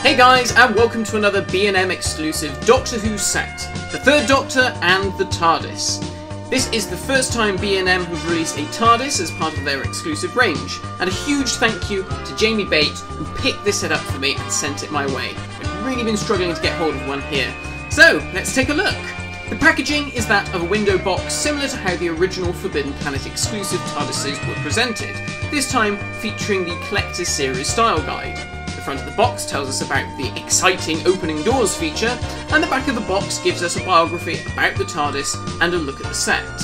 Hey guys, and welcome to another B&M exclusive Doctor Who set, the Third Doctor and the TARDIS. This is the first time B&M have released a TARDIS as part of their exclusive range, and a huge thank you to Jamie Bate who picked this set up for me and sent it my way. I've really been struggling to get hold of one here. So, let's take a look. The packaging is that of a window box similar to how the original Forbidden Planet exclusive TARDISes were presented, this time featuring the Collector's Series style guide. The front of the box tells us about the exciting opening doors feature, and the back of the box gives us a biography about the TARDIS and a look at the set.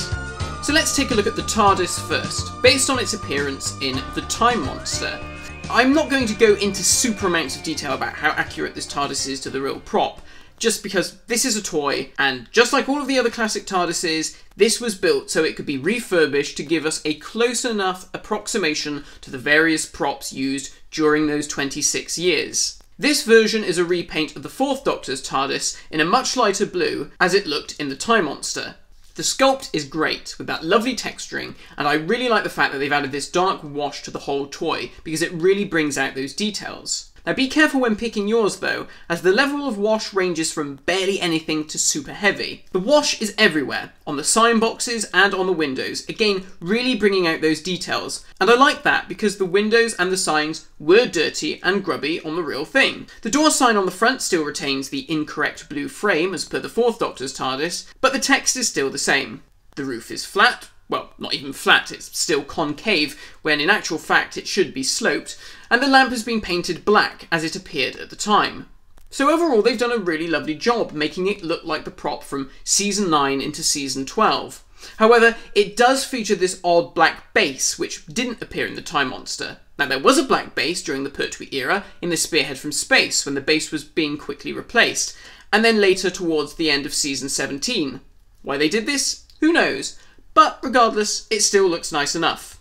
So let's take a look at the TARDIS first, based on its appearance in The Time Monster. I'm not going to go into super amounts of detail about how accurate this TARDIS is to the real prop, just because this is a toy, and just like all of the other classic TARDISes, this was built so it could be refurbished to give us a close enough approximation to the various props used during those 26 years. This version is a repaint of the Fourth Doctor's TARDIS in a much lighter blue, as it looked in The Time Monster. The sculpt is great, with that lovely texturing, and I really like the fact that they've added this dark wash to the whole toy, because it really brings out those details. Now be careful when picking yours though, as the level of wash ranges from barely anything to super heavy. The wash is everywhere, on the sign boxes and on the windows, again really bringing out those details. And I like that because the windows and the signs were dirty and grubby on the real thing. The door sign on the front still retains the incorrect blue frame as per the Fourth Doctor's TARDIS, but the text is still the same. The roof is flat. Well, not even flat, it's still concave, when in actual fact it should be sloped, and the lamp has been painted black as it appeared at the time. So overall they've done a really lovely job making it look like the prop from Season 9 into Season 12. However, it does feature this odd black base, which didn't appear in The Time Monster. Now there was a black base during the Pertwee era in the Spearhead from Space, when the base was being quickly replaced, and then later towards the end of Season 17. Why they did this? Who knows? But regardless, it still looks nice enough.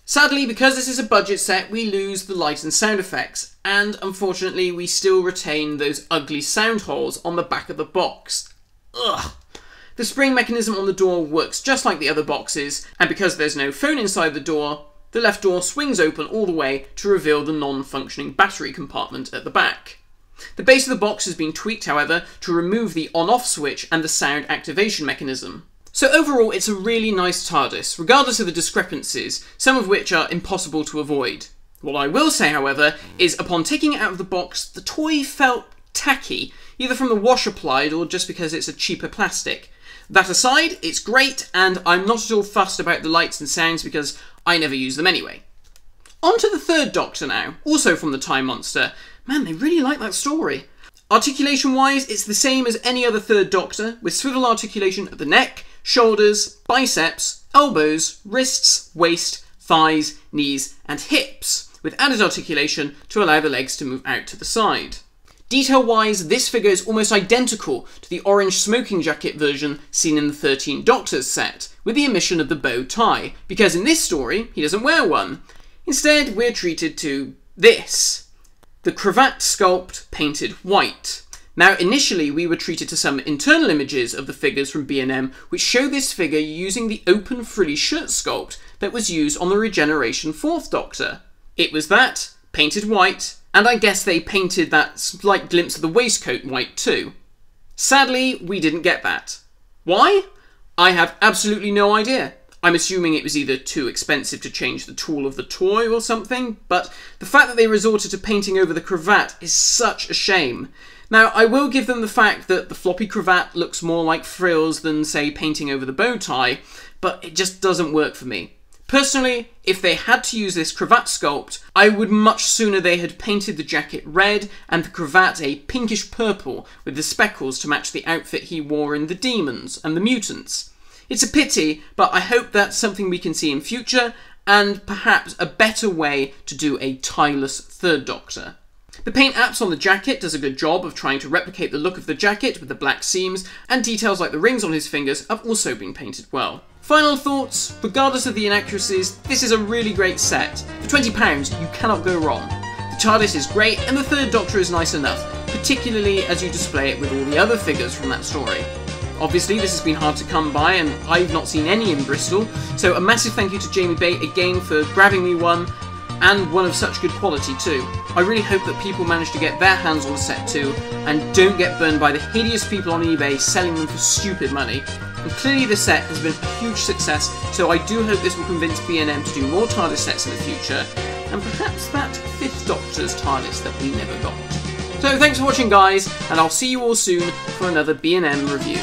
Sadly, because this is a budget set, we lose the light and sound effects, and unfortunately we still retain those ugly sound holes on the back of the box. Ugh. The spring mechanism on the door works just like the other boxes, and because there's no phone inside the door, the left door swings open all the way to reveal the non-functioning battery compartment at the back. The base of the box has been tweaked, however, to remove the on-off switch and the sound activation mechanism. So overall, it's a really nice TARDIS, regardless of the discrepancies, some of which are impossible to avoid. What I will say, however, is upon taking it out of the box, the toy felt tacky, either from the wash applied or just because it's a cheaper plastic. That aside, it's great, and I'm not at all fussed about the lights and sounds because I never use them anyway. On to the Third Doctor now, also from The Time Monster. Man, they really like that story. Articulation-wise, it's the same as any other Third Doctor, with swivel articulation at the neck, shoulders, biceps, elbows, wrists, waist, thighs, knees and hips, with added articulation to allow the legs to move out to the side. Detail-wise, this figure is almost identical to the orange smoking jacket version seen in the 13 Doctors set, with the omission of the bow tie, because in this story he doesn't wear one. Instead, we're treated to this. The cravat sculpt painted white. Now initially we were treated to some internal images of the figures from B&M which show this figure using the open frilly shirt sculpt that was used on the Regeneration Fourth Doctor. It was that, painted white, and I guess they painted that slight glimpse of the waistcoat white too. Sadly, we didn't get that. Why? I have absolutely no idea. I'm assuming it was either too expensive to change the tool of the toy or something, but the fact that they resorted to painting over the cravat is such a shame. Now, I will give them the fact that the floppy cravat looks more like frills than, say, painting over the bow tie, but it just doesn't work for me. Personally, if they had to use this cravat sculpt, I would much sooner they had painted the jacket red and the cravat a pinkish purple with the speckles to match the outfit he wore in The Demons and The Mutants. It's a pity, but I hope that's something we can see in future, and perhaps a better way to do a tieless Third Doctor. The paint apps on the jacket does a good job of trying to replicate the look of the jacket with the black seams, and details like the rings on his fingers have also been painted well. Final thoughts, regardless of the inaccuracies, this is a really great set. For £20, you cannot go wrong. The TARDIS is great, and the Third Doctor is nice enough, particularly as you display it with all the other figures from that story. Obviously this has been hard to come by and I've not seen any in Bristol, so a massive thank you to Jamie Bate again for grabbing me one, and one of such good quality too. I really hope that people manage to get their hands on the set too, and don't get burned by the hideous people on eBay selling them for stupid money. And clearly the set has been a huge success, so I do hope this will convince B&M to do more TARDIS sets in the future, and perhaps that 5th Doctor's TARDIS that we never got. So thanks for watching guys, and I'll see you all soon for another B&M review.